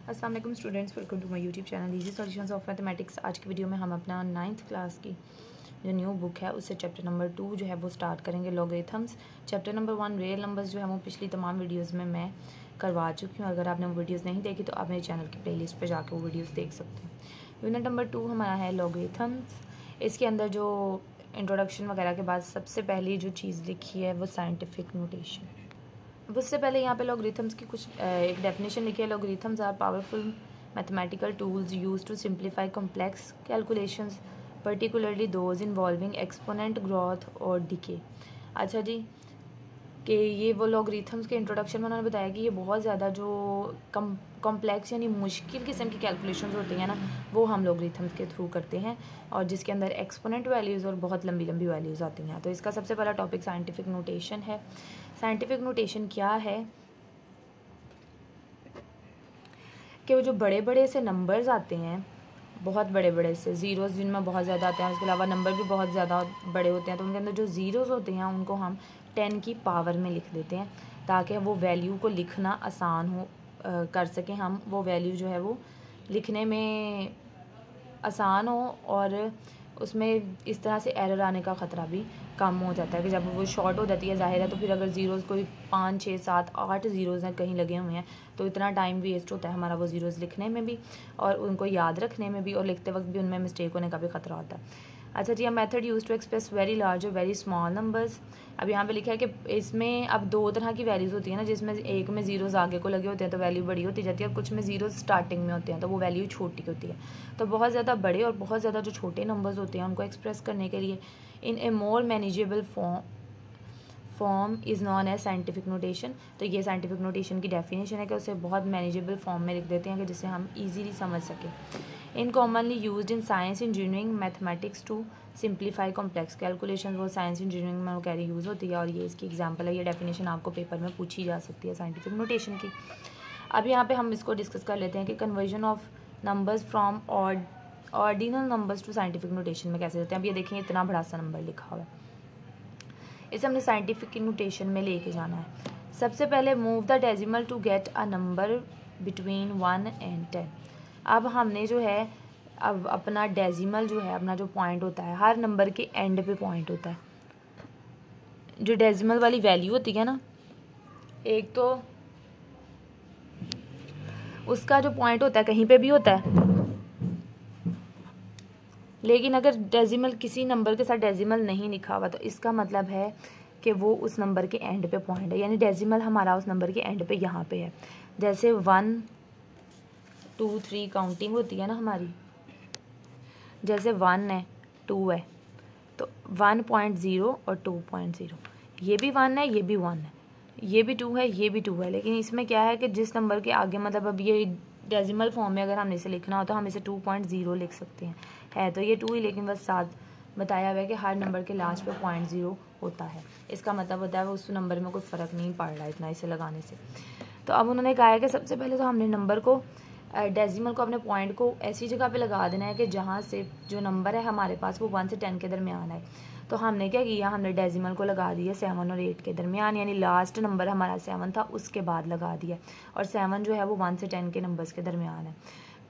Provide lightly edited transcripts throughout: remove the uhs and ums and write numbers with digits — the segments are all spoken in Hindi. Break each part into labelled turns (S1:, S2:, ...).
S1: अस्सलाम वालेकुम students, welcome to my YouTube channel easy solutions of mathematics. आज की वीडियो में हम अपना 9th क्लास की जो न्यू बुक है उससे चैप्टर नंबर 2 जो है वो स्टार्ट करेंगे, logarithms. Chapter number 1 real numbers जो है वो पिछली तमाम वीडियोज़ में मैं करवा चुकी हूँ। अगर आपने वो वीडियोज़ नहीं देखी तो आप मेरे चैनल की प्लेलिस्ट पर जाकर वो वीडियोज़ देख सकते हैं। यूनिट नंबर 2 हमारा है लॉगरिथम्स। इसके अंदर जो इंट्रोडक्शन वगैरह के बाद सबसे पहली जो चीज़ लिखी है वो साइंटिफिक नोटेशन। उससे पहले यहाँ पे लॉगरिथम्स की कुछ एक डेफिनेशन लिखी है। Logarithms are powerful mathematical tools used to simplify complex calculations, particularly those involving exponent, growth और डिके। अच्छा जी, कि ये वो लॉगरिथम्स के इंट्रोडक्शन में उन्होंने बताया कि ये बहुत ज़्यादा जो कॉम्प्लेक्स यानी मुश्किल किस्म की कैलकुलेशंस होती हैं ना, वो हम लॉगरिथम्स के थ्रू करते हैं, और जिसके अंदर एक्सपोनेंट वैल्यूज़ और बहुत लंबी लंबी वैल्यूज़ आती हैं। तो इसका सबसे पहला टॉपिक साइंटिफिक नोटेशन है। साइंटिफिक नोटेशन क्या है कि वो जो बड़े बड़े से नंबर्स आते हैं, बहुत बड़े बड़े से ज़ीरोज़ जिनमें बहुत ज़्यादा आते हैं, उसके अलावा नंबर भी बहुत ज़्यादा बड़े होते हैं, तो उनके अंदर जो ज़ीरोज़ होते हैं उनको हम 10 की पावर में लिख देते हैं ताकि वो वैल्यू को लिखना आसान हो कर सकें हम। वो वैल्यू जो है वो लिखने में आसान हो और उसमें इस तरह से एरर आने का ख़तरा भी कम हो जाता है कि जब वो शॉर्ट हो जाती है, ज़ाहिर है, तो फिर अगर ज़ीरोज़ कोई 5 6 7 8 ज़ीरोज़ हैं कहीं लगे हुए हैं तो इतना टाइम वेस्ट होता है हमारा वो ज़ीरोज़ लिखने में भी और उनको याद रखने में भी, और लिखते वक्त भी उनमें मिस्टेक होने का भी ख़तरा होता है। अच्छा जी, method use to express very large और वेरी स्मॉल नंबर्स। अब यहाँ पे लिखा है कि इसमें अब दो तरह की वैल्यूज़ होती है ना, जिसमें एक में ज़ीरोज़ आगे को लगे होते हैं तो वैल्यू बड़ी होती जाती है, और कुछ में ज़ीरोज़ स्टार्टिंग में होते हैं तो वो वैल्यू छोटी होती है। तो बहुत ज़्यादा बड़े और बहुत ज़्यादा जो छोटे नंबर्स होते हैं उनको एक्सप्रेस करने के लिए in a more manageable form is known as scientific notation. तो ये साइंटिफिक नोटेशन की डेफिनेशन है कि उसे बहुत मैनेजेबल फॉर्म में लिख देते हैं कि जिसे हम ईजीली समझ सकें। In commonly used in science, engineering, mathematics to simplify complex calculation. वो साइंस इंजीनियरिंग में वो कैरी यूज़ होती है और ये इसकी एग्जांपल है। ये डेफिनेशन आपको पेपर में पूछी जा सकती है साइंटिफिक नोटेशन की। अब यहाँ पे हम इसको डिस्कस कर लेते हैं कि conversion of numbers from ordinal numbers to scientific notation में कैसे होते हैं। अब ये देखें, इतना बड़ा सा नंबर लिखा हुआ है, इसे हमने साइंटिफिक नोटेशन में लेके जाना है। सबसे पहले move the decimal to get a number between 1 and 10। अब हमने जो है अब अपना डेसिमल जो है, अपना जो पॉइंट होता है, हर नंबर के एंड पे पॉइंट होता है। जो डेसिमल वाली वैल्यू होती है ना, एक तो उसका जो पॉइंट होता है कहीं पे भी होता है, लेकिन अगर डेसिमल किसी नंबर के साथ डेसिमल नहीं लिखा हुआ तो इसका मतलब है कि वो उस नंबर के एंड पे पॉइंट है, यानी डेसिमल हमारा उस नंबर के एंड पे यहाँ पे है। जैसे 1 2 3 काउंटिंग होती है ना हमारी, जैसे 1 है 2 है तो 1.0 और 2.0, ये भी 1 है, ये भी 1 है, ये भी 2 है, ये भी 2 है। लेकिन इसमें क्या है कि जिस नंबर के आगे, मतलब अब ये डेसिमल फॉर्म में अगर हमने इसे लिखना हो तो हम इसे 2.0 लिख सकते हैं। है तो ये 2 ही, लेकिन बस साथ बताया हुआ है कि हर नंबर के लास्ट पे 0.0 होता है। इसका मतलब होता है उस नंबर में कोई फ़र्क नहीं पड़ रहा है इतना इसे लगाने से। तो अब उन्होंने कहा है कि सबसे पहले तो हमने नंबर को, डेसिमल को, अपने पॉइंट को ऐसी जगह पे लगा देना है कि जहाँ से जो नंबर है हमारे पास वो 1 से 10 के दरमियान है। तो हमने क्या किया, हमने डेसिमल को लगा दिया 7 और 8 के दरमियान, यानी लास्ट नंबर हमारा 7 था उसके बाद लगा दिया, और 7 जो है वो 1 से 10 के नंबर्स के दरमियान है।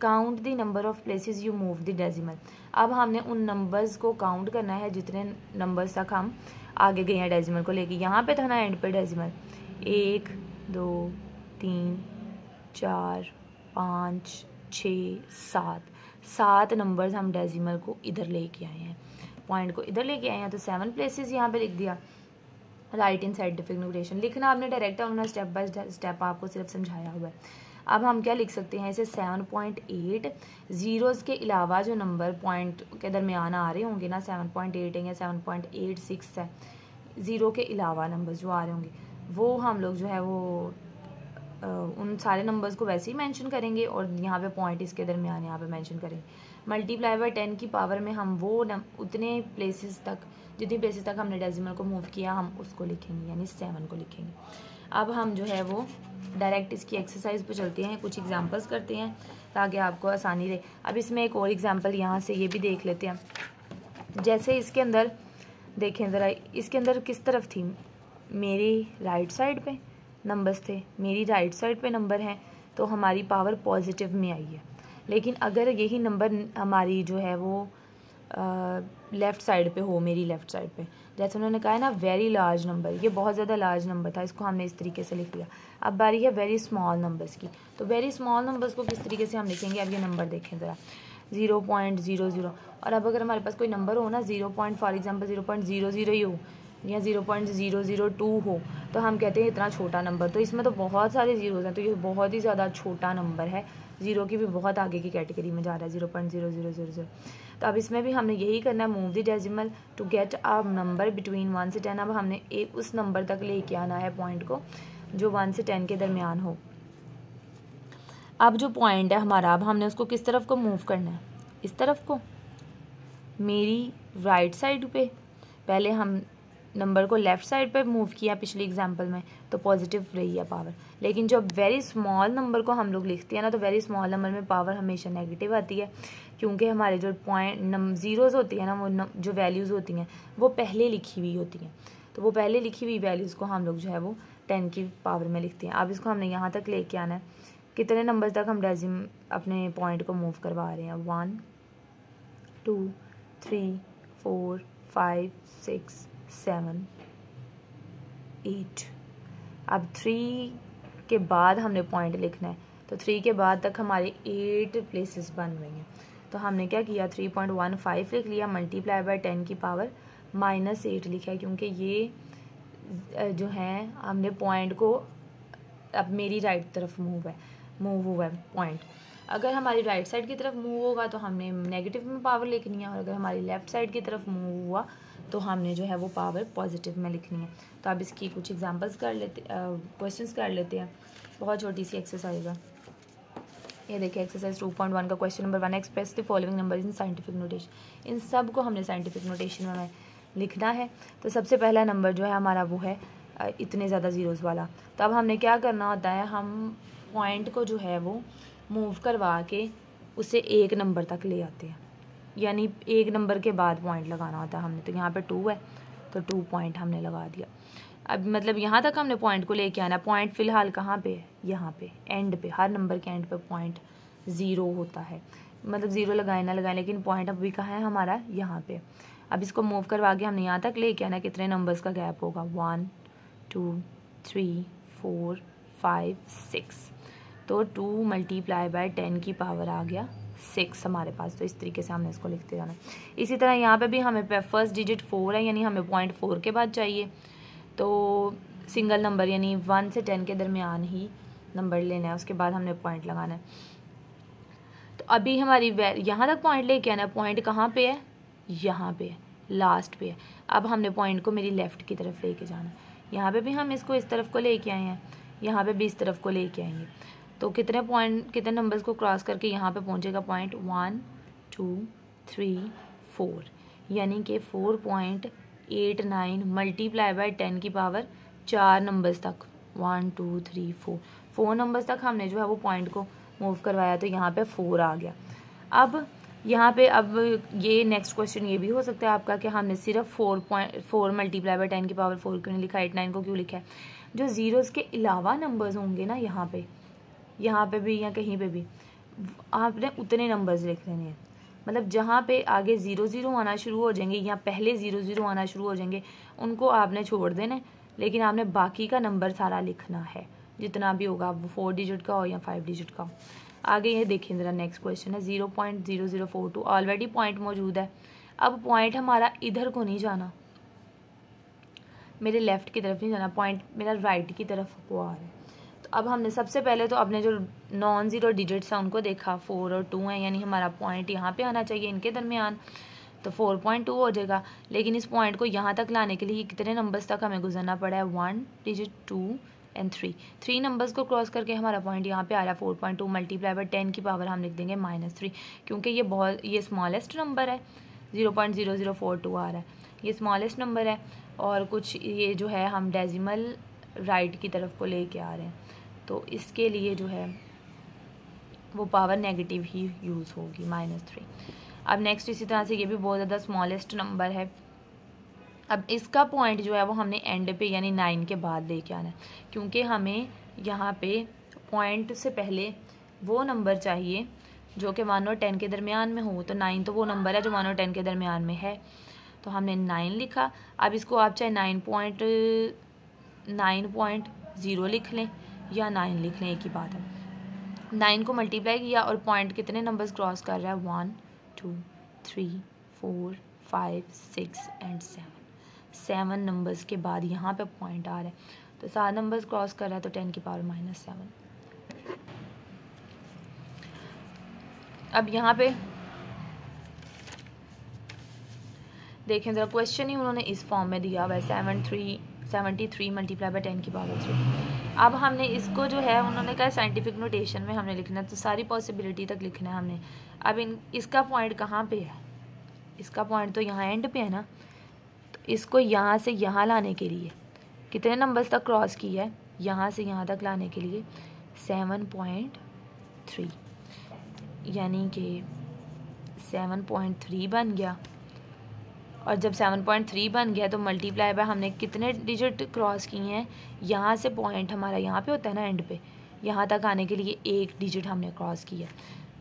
S1: Count the number of places you move the decimal. अब हमने उन नंबर्स को काउंट करना है जितने नंबर्स तक हम आगे गए हैं डेसिमल को लेके। यहाँ पे था ना एंड पे डेसिमल, 1 2 3 4 5 6 7 नंबर्स हम डेसिमल को इधर लेके आए हैं, पॉइंट को इधर लेके आए हैं, तो 7 प्लेसेस यहाँ पे लिख दिया। राइट इन साइंटिफिक नोटेशन लिखना आपने डायरेक्ट है, उन्होंने स्टेप बाय स्टेप आपको सिर्फ समझाया हुआ है। अब हम क्या लिख सकते हैं इसे, 7.8 ज़ीरोज़ के अलावा जो नंबर पॉइंट के दरमियान आ रहे होंगे ना, 7.8 है या 7.86 है, ज़ीरो के अलावा नंबर जो आ रहे होंगे वो हम लोग जो है वो उन सारे नंबर्स को वैसे ही मेंशन करेंगे और यहाँ पे पॉइंट इसके दरमियान यहाँ पे मेंशन करेंगे। मल्टीप्लाई बाय 10 की पावर में हम वो उतने प्लेसेस तक, जितनी प्लेसेस तक हमने डेसिमल को मूव किया हम उसको लिखेंगे, यानी 7 को लिखेंगे। अब हम जो है वो डायरेक्ट इसकी एक्सरसाइज पे चलते हैं, कुछ एग्जांपल्स करते हैं ताकि आपको आसानी रहे। अब इसमें एक और एग्जांपल यहाँ से ये भी देख लेते हैं। जैसे इसके अंदर देखें ज़रा, इसके अंदर किस तरफ थी, मेरी राइट साइड पे नंबर्स थे, मेरी राइट साइड पे नंबर हैं, तो हमारी पावर पॉजिटिव में आई है। लेकिन अगर यही नंबर हमारी जो है वो लेफ़्ट साइड पे हो, मेरी लेफ़्ट साइड पे, जैसे उन्होंने कहा है ना वेरी लार्ज नंबर, ये बहुत ज़्यादा लार्ज नंबर था, इसको हमने इस तरीके से लिख लिया। अब बारी है वेरी स्मॉल नंबर्स की। तो वेरी स्मॉल नंबर्स को किस तरीके से हम लिखेंगे, अब ये नंबर देखें ज़रा, 0.00। और अब अगर हमारे पास कोई नंबर हो ना 0. फॉर एग्जाम्पल 0.00 ही हो या 0.002 हो, तो हम कहते हैं इतना छोटा नंबर। तो इसमें तो बहुत सारे ज़ीरोज़ हैं, तो ये बहुत ही ज़्यादा छोटा नंबर है, ज़ीरो की भी बहुत आगे की कैटेगरी में जा रहा है, 0.0000। तो अब इसमें भी हमने यही करना है, move the decimal to get a number between 1 से 10। अब हमने एक उस नंबर तक लेके आना है पॉइंट को जो 1 से 10 के दरमियान हो। अब जो पॉइंट है हमारा, अब हमने उसको किस तरफ को मूव करना है, इस तरफ को, मेरी राइट साइड पे। पहले हम नंबर को लेफ़्ट साइड पे मूव किया पिछली एग्जांपल में, तो पॉजिटिव रही है पावर। लेकिन जब वेरी स्मॉल नंबर को हम लोग लिखते हैं ना, तो वेरी स्मॉल नंबर में पावर हमेशा नेगेटिव आती है, क्योंकि हमारे जो पॉइंट ज़ीरोज़ होती है ना, वो जो वैल्यूज़ होती हैं वो पहले लिखी हुई होती हैं। तो वो पहले लिखी हुई वैल्यूज़ को हम लोग जो है वो 10 की पावर में लिखते हैं। अब इसको हमने यहाँ तक लेके आना है, कितने नंबर तक हम अपने पॉइंट को मूव करवा रहे हैं, 1 2 3 4 5 6 7 8। अब 3 के बाद हमने पॉइंट लिखना है, तो 3 के बाद तक हमारे 8 प्लेसेस बन रही हैं। तो हमने क्या किया, 3.15 लिख लिया, मल्टीप्लाई बाय 10 की पावर -8 लिखा है, क्योंकि ये जो है हमने पॉइंट को, अब मेरी राइट तरफ मूव हुआ है पॉइंट। अगर हमारी राइट साइड की तरफ मूव होगा तो हमने नेगेटिव में पावर लिखनी है, और अगर हमारी लेफ़्ट साइड की तरफ मूव हुआ तो हमने जो है वो पावर पॉजिटिव में लिखनी है। तो अब इसकी कुछ एग्जांपल्स कर लेते, क्वेश्चंस कर लेते हैं। बहुत छोटी सी एक्सरसाइज है, ये देखिए एक्सरसाइज 2.1 का question number 1, express the following number in scientific notation. इन सब को हमने साइंटिफिक नोटेशन में लिखना है। तो सबसे पहला नंबर जो है हमारा वो है इतने ज़्यादा ज़ीरोज़ वाला। तो अब हमने क्या करना होता है, हम पॉइंट को जो है वो मूव करवा के उसे एक नंबर तक ले आते हैं, यानी एक नंबर के बाद पॉइंट लगाना होता है हमने। तो यहाँ पे 2 है, तो 2 पॉइंट हमने लगा दिया। अब मतलब यहाँ तक हमने पॉइंट को लेके आना। पॉइंट फ़िलहाल कहाँ पे है, यहाँ पे एंड पे, हर नंबर के एंड पे पॉइंट 0 होता है। मतलब 0 लगाए ना लगाए, लेकिन पॉइंट अभी कहाँ है हमारा, यहाँ पे। अब इसको मूव करवा के हमने यहाँ तक लेके आना। कितने नंबर्स का गैप होगा, 1 2 3 4 5 6। तो 2 मल्टीप्लाई बाय 10 की पावर आ गया 6 हमारे पास। तो इस तरीके से हमने इसको लिखते जाना। इसी तरह यहाँ पे भी हमें फर्स्ट डिजिट 4 है, यानी हमें पॉइंट 4 के बाद चाहिए। तो सिंगल नंबर यानी 1 से 10 के दरमियान ही नंबर लेना है, उसके बाद हमने पॉइंट लगाना है। तो अभी हमारी यहाँ तक पॉइंट लेके आना है। पॉइंट कहाँ पे है, यहाँ पे है, लास्ट पे है। अब हमने पॉइंट को मेरी लेफ़्ट की तरफ लेके जाना है। यहाँ पे भी हम इसको इस तरफ को लेके आए हैं, यहाँ पे भी इस तरफ को लेके आएंगे। तो कितने नंबर्स को क्रॉस करके यहाँ पे पहुँचेगा पॉइंट, 1 2 3 4, यानी कि 4.89 मल्टीप्लाई बाय 10 की पावर 4 नंबर्स तक, 1 2 3 4 नंबर्स तक हमने जो है वो पॉइंट को मूव करवाया। तो यहाँ पे 4 आ गया। अब यहाँ पे अब ये नेक्स्ट क्वेश्चन ये भी हो सकता है आपका कि हमने सिर्फ 4 मल्टीप्लाई बाय 10 की पावर 4 क्यों नहीं लिखा, 8 9 को क्यों लिखा है। जो ज़ीरोज़ के अलावा नंबर्स होंगे ना, यहाँ पे भी या कहीं पे भी आपने उतने नंबर्स लिख लेने हैं। मतलब जहाँ पे आगे 0 0 आना शुरू हो जाएंगे या पहले 0 0 आना शुरू हो जाएंगे, उनको आपने छोड़ देना है, लेकिन आपने बाकी का नंबर सारा लिखना है, जितना भी होगा, वो 4 डिजिट का हो या 5 डिजिट का हो। आगे ये देखें ज़रा, नेक्स्ट क्वेश्चन है 0.0042। ऑलरेडी पॉइंट मौजूद है। अब पॉइंट हमारा इधर को नहीं जाना, मेरे लेफ़्ट की तरफ नहीं जाना, पॉइंट मेरा राइट की तरफ को आ रहा है। तो अब हमने सबसे पहले तो अपने जो नॉन ज़ीरो डिजिट्स हैं उनको देखा, 4 और 2 हैं, यानी हमारा पॉइंट यहाँ पे आना चाहिए इनके दरमियान। तो 4.2 हो जाएगा। लेकिन इस पॉइंट को यहाँ तक लाने के लिए कितने नंबर्स तक हमें गुजरना पड़ा है, 1 डिजिट 2 एंड 3 नंबर्स को क्रॉस करके हमारा पॉइंट यहाँ पे आ रहा है 4.2 मल्टीप्लाई बाय 10 की पावर हम लिख देंगे -3, क्योंकि ये स्मॉलेस्ट नंबर है, 0.0042 आ रहा है, ये स्मॉलेस्ट नंबर है। और कुछ ये जो है हम डेसिमल राइट की तरफ को लेके आ रहे हैं, तो इसके लिए जो है वो पावर नेगेटिव ही यूज़ होगी, -3। अब नेक्स्ट इसी तरह से ये भी बहुत ज़्यादा स्मॉलेस्ट नंबर है। अब इसका पॉइंट जो है वो हमने एंड पे यानी 9 के बाद लेके आना है, क्योंकि हमें यहाँ पे पॉइंट से पहले वो नंबर चाहिए जो कि 1 और 10 के दरमियान में हो। तो 9 तो वो नंबर है जो 1 और 10 के दरमियान में है, तो हमने 9 लिखा। अब इसको आप चाहे 9.0 लिख लें या 9 लिख लें, एक ही बात है। 9 को मल्टीप्लाई किया और पॉइंट कितने नंबर्स क्रॉस कर रहा है, 1 2 3 4 5 6 एंड 7 नंबर्स के बाद यहाँ पे पॉइंट आ रहा है, तो 7 नंबर्स क्रॉस कर रहा है, तो 10 की पावर -7। अब यहाँ पे देखें ज़रा, क्वेश्चन ही उन्होंने इस फॉर्म में दिया हुआ है 73 मल्टीप्लाई बाय 10 की पावर 3। अब हमने इसको जो है उन्होंने कहा साइंटिफिक नोटेशन में हमने लिखना है, तो सारी पॉसिबिलिटी तक लिखना है हमने। अब इसका पॉइंट कहाँ पे है, इसका पॉइंट तो यहाँ एंड पे है ना, तो इसको यहाँ से यहाँ लाने के लिए कितने नंबर्स तक क्रॉस किया है, यहाँ से यहाँ तक लाने के लिए 7.3, यानी कि 7.3 बन गया। और जब 7.3 बन गया तो मल्टीप्लाई बाय हमने कितने डिजिट क्रॉस किए हैं, यहाँ से पॉइंट हमारा यहाँ पे होता है ना एंड पे, यहाँ तक आने के लिए एक डिजिट हमने क्रॉस किया,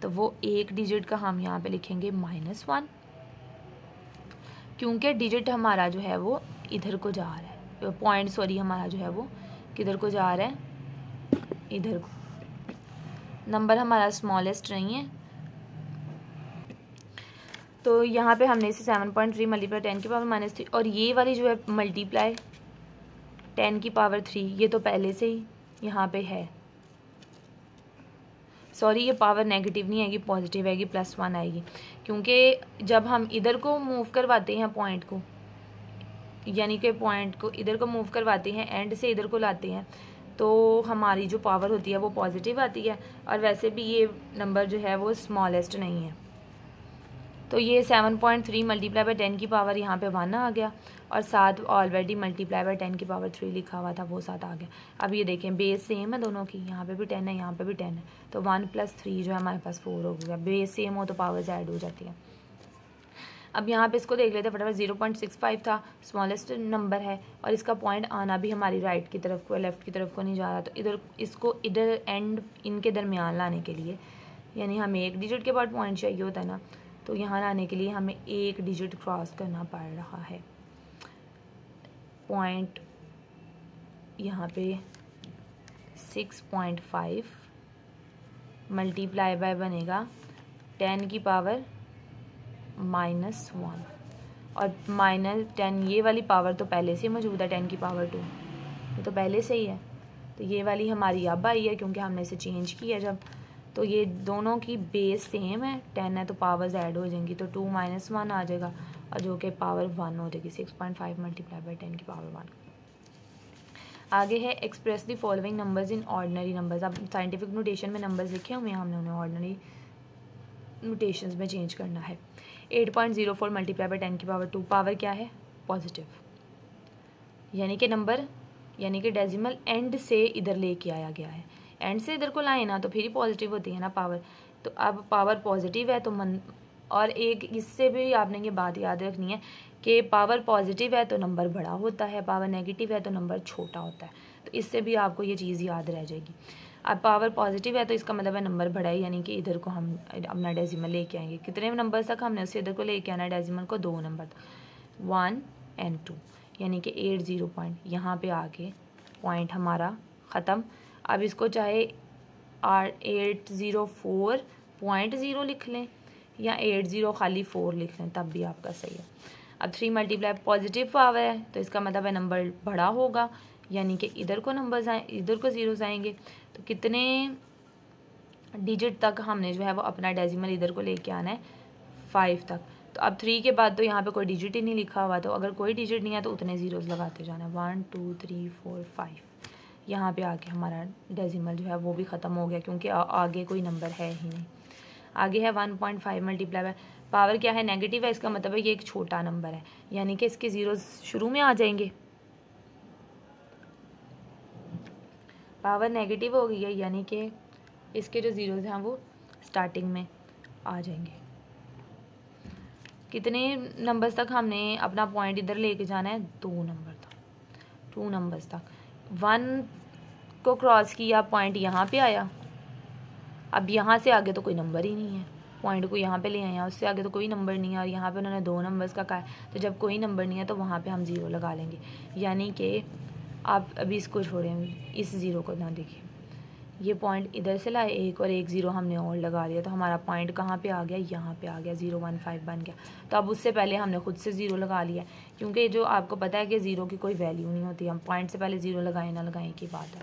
S1: तो वो एक डिजिट का हम यहाँ पे लिखेंगे -1, क्योंकि डिजिट हमारा जो है वो इधर को जा रहा है, पॉइंट सॉरी हमारा जो है वो किधर को जा रहा है, इधर को। नंबर हमारा स्मॉलेस्ट नहीं है, तो यहाँ पे हमने इसे 7.3 मल्टीप्लाई 10 की पावर -3, और ये वाली जो है मल्टीप्लाई 10 की पावर 3, ये तो पहले से ही यहाँ पे है। सॉरी, ये पावर नेगेटिव नहीं आएगी, पॉजिटिव आएगी, +1 आएगी, क्योंकि जब हम इधर को मूव करवाते हैं पॉइंट को, यानी कि पॉइंट को इधर को मूव करवाते हैं, एंड से इधर को लाते हैं, तो हमारी जो पावर होती है वो पॉजिटिव आती है। और वैसे भी ये नंबर जो है वो स्मॉलेस्ट नहीं है, तो ये 7.3 मल्टीप्लाई बाय 10 की पावर यहाँ पे 1 आ गया, और 7 ऑलरेडी मल्टीप्लाई बाय 10 की पावर 3 लिखा हुआ था, वो 7 आ गया। अब ये देखें बेस सेम है दोनों की, यहाँ पे भी 10 है, यहाँ पे भी 10 है, तो 1 + 3 जो है हमारे पास 4 हो गया। बेस सेम हो तो पावर्स ऐड हो जाती है। अब यहाँ पे इसको देख लेते हैं फटाफट। 0.65 था, स्मॉलेस्ट नंबर है, और इसका पॉइंट आना भी हमारी राइट की तरफ को, लेफ़्ट की तरफ को नहीं जा रहा, तो इधर इसको इधर एंड इनके दरमियान लाने के लिए, यानी हमें एक डिजिट के बाद पॉइंट चाहिए होता है ना, तो यहाँ लाने के लिए हमें एक डिजिट क्रॉस करना पड़ रहा है। पॉइंट यहाँ पे 6.5 मल्टीप्लाई बाय बनेगा 10 की पावर -1, और -10 ये वाली पावर तो पहले से मौजूद है, 10 की पावर 2 ये तो पहले से ही है, तो ये वाली हमारी अब आई है क्योंकि हमने इसे चेंज किया जब, तो ये दोनों की बेस सेम है, 10 है तो पावर्स ऐड हो जाएंगी, तो 2 - 1 आ जाएगा, और जो कि पावर 1 हो जाएगी। 6.5 मल्टीप्लाई बाय 10 की पावर 1। आगे है express the following numbers in ordinary numbers. अब साइंटिफिक नोटेशन में नंबर्स लिखे हुए हैं, हमने उन्हें ऑर्डिनरी नोटेशंस में चेंज करना है। 8.04 मल्टीप्लाई बाय 10 की पावर 2, पावर क्या है, पॉजिटिव, यानी कि नंबर, यानी कि डेसिमल एंड से इधर लेके आया गया है, एंड से इधर को लाए ना तो फिर ही पॉजिटिव होती है ना पावर, तो अब पावर पॉजिटिव है तो और एक इससे भी आपने ये बात याद रखनी है कि पावर पॉजिटिव है तो नंबर बड़ा होता है, पावर नेगेटिव है तो नंबर छोटा होता है, तो इससे भी आपको ये चीज़ याद रह जाएगी। अब पावर पॉजिटिव है तो इसका मतलब है नंबर बड़ा है, यानी कि इधर को हम अपना डेसिमल लेके आएंगे। कितने नंबर तक हमने उससे इधर को लेके आना है डेसिमल को, 2 नंबर, 1 और 2, यानी कि 80 पॉइंट, यहाँ पे आके पॉइंट हमारा ख़त्म। अब इसको चाहे 804.0 लिख लें या 80 खाली 4 लिख लें, तब भी आपका सही है। अब 3 मल्टीप्लाई पॉजिटिव पावर है तो इसका मतलब है नंबर बड़ा होगा, यानी कि इधर को नंबर्स आए, इधर को ज़ीरोज़ आएंगे, तो कितने डिजिट तक हमने जो है वो अपना डेसिमल इधर को लेके आना है, 5 तक। तो अब 3 के बाद तो यहाँ पे कोई डिजिट ही नहीं लिखा हुआ, तो अगर कोई डिजिट नहीं है तो उतने ज़ीरोज़ लगाते जाना है, 1 2 3 4 5। यहाँ पे आके हमारा डेसिमल जो है वो भी ख़त्म हो गया, क्योंकि आगे कोई नंबर है ही नहीं। आगे है 1.5 मल्टीप्लाई बाय, पावर क्या है, नेगेटिव है, इसका मतलब है ये एक छोटा नंबर है, यानी कि इसके ज़ीरोज़ शुरू में आ जाएंगे, पावर नेगेटिव हो गई है, यानी कि इसके जो ज़ीरोज़ हैं वो स्टार्टिंग में आ जाएंगे। कितने नंबर्स तक हमने अपना पॉइंट इधर लेके जाना है, 2 नंबर तक, 2 नंबर्स तक। 1 को क्रॉस किया, पॉइंट यहाँ पे आया। अब यहाँ से आगे तो कोई नंबर ही नहीं है, पॉइंट को यहाँ पे ले आए हैं, उससे आगे तो कोई नंबर नहीं है, और यहाँ पे उन्होंने 2 नंबर्स का कहा है, तो जब कोई नंबर नहीं है तो वहाँ पे हम 0 लगा लेंगे। यानी कि आप अभी इसको छोड़ें, इस 0 को ना देखिए, ये पॉइंट इधर से लाए एक, और एक 0 हमने और लगा दिया, तो हमारा पॉइंट कहाँ पे आ गया, यहाँ पे आ गया, 015 बन गया। तो अब उससे पहले हमने खुद से 0 लगा लिया, क्योंकि जो आपको पता है कि 0 की कोई वैल्यू नहीं होती, हम पॉइंट से पहले 0 लगाएं ना लगाएं की बात है।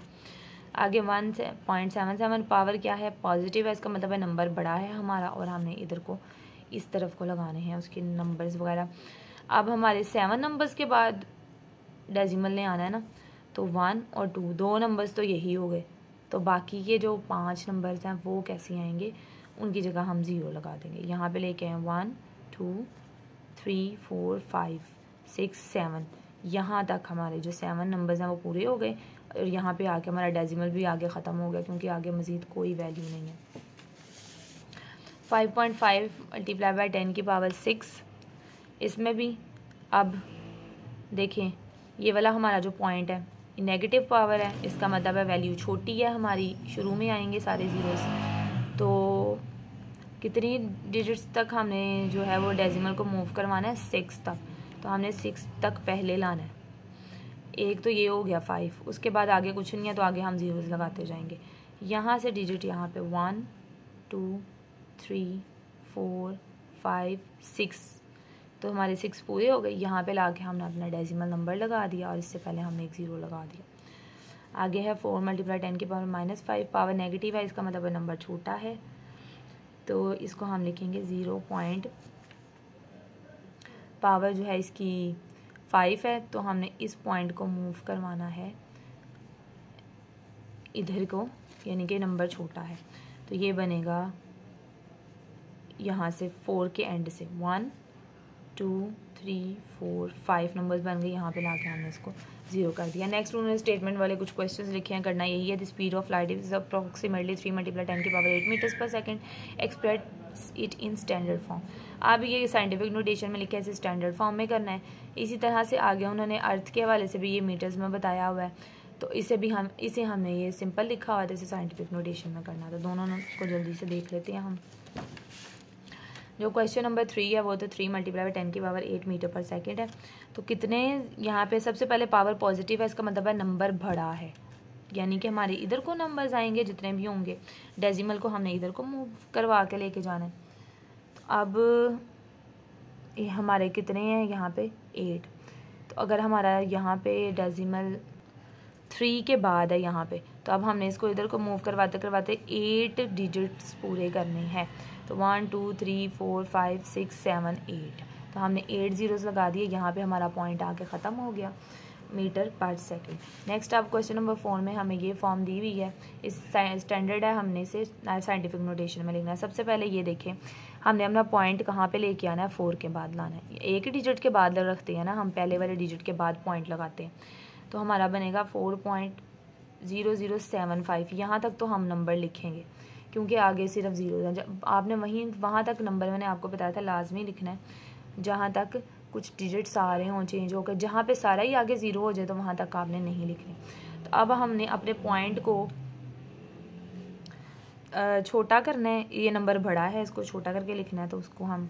S1: आगे 1.77 पावर क्या है, पॉजिटिव है, इसका मतलब है नंबर बड़ा है हमारा, और हमने इधर को इस तरफ को लगाने हैं उसके नंबर्स वगैरह। अब हमारे 7 नंबर्स के बाद डेसिमल ने आना है ना, तो 1 और 2 2 नंबर्स तो यही हो गए, तो बाकी के जो 5 नंबर्स हैं वो कैसे आएंगे, उनकी जगह हम 0 लगा देंगे। यहाँ पे लेके आए 1 2 3 4 5 6 7, यहाँ तक हमारे जो 7 नंबर्स हैं वो पूरे हो गए, और यहाँ पे आके हमारा डेसिमल भी आगे ख़त्म हो गया, क्योंकि आगे मज़ीद कोई वैल्यू नहीं है। 5.5 मल्टीप्लाई बाय 10 की पावर 6, इसमें भी अब देखें ये वाला हमारा जो पॉइंट है नेगेटिव पावर है, इसका मतलब है वैल्यू छोटी है हमारी, शुरू में आएंगे सारे ज़ीरोस। तो कितनी डिजिट्स तक हमने जो है वो डेसिमल को मूव करवाना है, 6 तक, तो हमने 6 तक पहले लाना है। एक तो ये हो गया 5, उसके बाद आगे कुछ नहीं है, तो आगे हम ज़ीरोस लगाते जाएंगे। यहाँ से डिजिट यहाँ पे 1 2 3 4 5 6, तो हमारे 6 पूरे हो गए। यहाँ पे ला के हमने अपना डेसिमल नंबर लगा दिया, और इससे पहले हमने एक 0 लगा दिया। आगे है 4 मल्टीप्लाई 10 की पावर -5, पावर नेगेटिव है, इसका मतलब नंबर छोटा है, तो इसको हम लिखेंगे 0 पॉइंट, पावर जो है इसकी 5 है, तो हमने इस पॉइंट को मूव करवाना है इधर को, यानी कि नंबर छोटा है, तो ये बनेगा यहाँ से 4 के एंड से 1 2 3 4 5 नंबर्स बन गए, यहाँ पे लाके हमने इसको 0 कर दिया। नेक्स्ट उन्होंने स्टेटमेंट वाले कुछ क्वेश्चंस लिखे हैं, करना यही है। The speed of light is approximately 3 multiply 10 की पावर 8 मीटर्स पर second, express it in standard form. अब ये साइंटिफिक नोटेशन में लिखा है, इसे स्टैंडर्ड फॉर्म में करना है। इसी तरह से आगे उन्होंने अर्थ के हवाले से भी ये मीटर्स में बताया हुआ है, तो इसे हमने ये सिंपल लिखा हुआ था, इसे साइंटिफिक नोटेशन में करना, तो दोनों को जल्दी से देख लेते हैं हम। जो क्वेश्चन नंबर 3 है वो तो 3 मल्टीप्लाई बाय 10 की पावर 8 मीटर पर सेकंड है। तो कितने यहाँ पे सबसे पहले पावर पॉजिटिव है, इसका मतलब है नंबर बड़ा है, यानी कि हमारे इधर को नंबर्स आएंगे जितने भी होंगे, डेसिमल को हमने इधर को मूव करवा के लेके जाना है। तो अब ये हमारे कितने हैं यहाँ पे 8, तो अगर हमारा यहाँ पे डेसिमल 3 के बाद है यहाँ पे, तो अब हमने इसको इधर को मूव करवाते करवाते 8 डिजिट्स पूरे करने हैं, तो 1 2 3 4 5 6 7 8, तो हमने 8 ज़ीरोज़ लगा दिए, यहाँ पे हमारा पॉइंट आके ख़त्म हो गया मीटर पर सेकंड। नेक्स्ट अब क्वेश्चन नंबर 4 में हमें ये फॉर्म दी हुई है, इस स्टैंडर्ड है, हमने इसे साइंटिफिक नोटेशन में लिखना है। सबसे पहले ये देखें, हमने अपना पॉइंट कहाँ पे लेके आना है, 4 के बाद लाना है, एक ही डिजिट के बाद रखते हैं ना हम, पहले वाले डिजिट के बाद पॉइंट लगाते हैं, तो हमारा बनेगा 4.0075। यहाँ तक तो हम नंबर लिखेंगे, क्योंकि आगे सिर्फ 0 है। जब आपने वहाँ तक नंबर मैंने आपको बताया था लाजमी लिखना है, जहाँ तक कुछ डिजिट्स आ रहे हों चेंज होकर, जहाँ पे सारा ही आगे 0 हो जाए तो वहाँ तक आपने नहीं लिखने। तो अब हमने अपने पॉइंट को छोटा करना है, ये नंबर बड़ा है, इसको छोटा करके लिखना है, तो उसको हम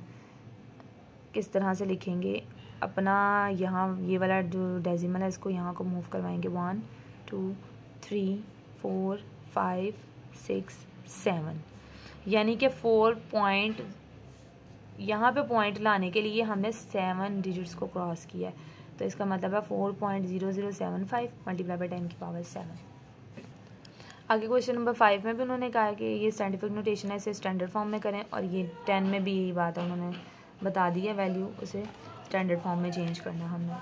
S1: किस तरह से लिखेंगे, अपना यहाँ ये वाला जो डेसिमल है इसको यहाँ को मूव करवाएंगे, 1 2 3 4 5 6 7, यानी कि 4 पॉइंट, यहाँ पे पॉइंट लाने के लिए हमने 7 डिजिट्स को क्रॉस किया है, तो इसका मतलब है 4.0075 मल्टीप्लाई बाय 10 की पावर 7। आगे क्वेश्चन नंबर 5 में भी उन्होंने कहा है कि ये साइंटिफिक नोटेशन है, इसे स्टैंडर्ड फॉर्म में करें, और ये 10 में भी यही बात है, उन्होंने बता दी है वैल्यू, उसे स्टैंडर्ड फॉर्म में चेंज करना है हमने,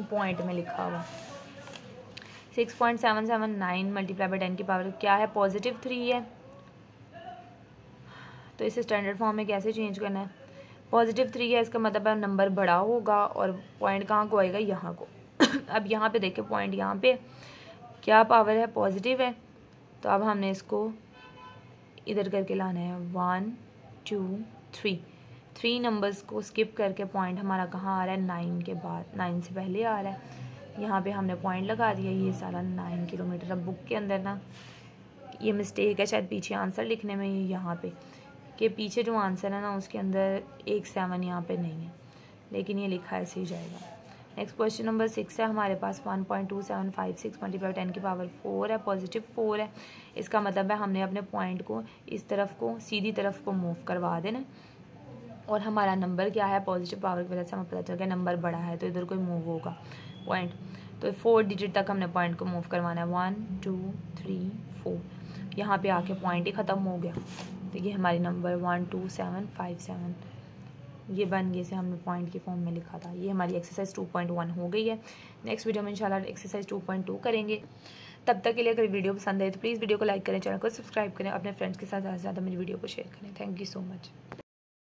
S1: पॉइंट में लिखा हुआ। 6.779 मल्टीप्लाई बाय 10 की पावर क्या है, पॉजिटिव 3 है, तो इसे स्टैंडर्ड फॉर्म में कैसे चेंज करना है, पॉजिटिव 3 है, इसका मतलब है नंबर बड़ा होगा, और पॉइंट कहाँ को आएगा, यहाँ को। अब यहाँ पे देखें पॉइंट यहाँ पे क्या पावर है, पॉजिटिव है, तो अब हमने इसको इधर करके लाना है, 1 2 3 नंबर्स को स्किप करके पॉइंट हमारा कहाँ आ रहा है, 9 के बाद, 9 से पहले आ रहा है, यहाँ पे हमने पॉइंट लगा दिया, ये सारा 9 किलोमीटर। अब बुक के अंदर ना ये मिस्टेक है शायद पीछे आंसर लिखने में, यहाँ पे कि पीछे जो आंसर है ना उसके अंदर 1 7 यहाँ पे नहीं है, लेकिन ये लिखा ऐसे ही जाएगा। नेक्स्ट क्वेश्चन नंबर 6 है हमारे पास 1.2756 मल्टीप्लाई 10 की पावर 4 है, पॉजिटिव 4 है। इसका मतलब है हमने अपने पॉइंट को इस तरफ को सीधी तरफ को मूव करवा देना, और हमारा नंबर क्या है, पॉजिटिव पावर की वजह से हमें पता चल गया नंबर बड़ा है तो इधर कोई मूव होगा पॉइंट। तो 4 डिजिट तक हमने पॉइंट को मूव करवाना है, 1 2 3 4। यहाँ पे आके पॉइंट ही ख़त्म हो गया, तो ये हमारी नंबर 12757 ये बन गए से हमने पॉइंट के फॉर्म में लिखा था। ये हमारी एक्सरसाइज 2.1 हो गई है। नेक्स्ट वीडियो में इंशाल्लाह एक्सरसाइज 2.2 करेंगे। तब तक के लिए अगर वीडियो पसंद है तो प्लीज़ वीडियो को लाइक करें, चैनल को सब्सक्राइब करें, अपने फ्रेंड्स के साथ ज़्यादा से ज़्यादा मेरी वीडियो को शेयर करें। Thank you so much.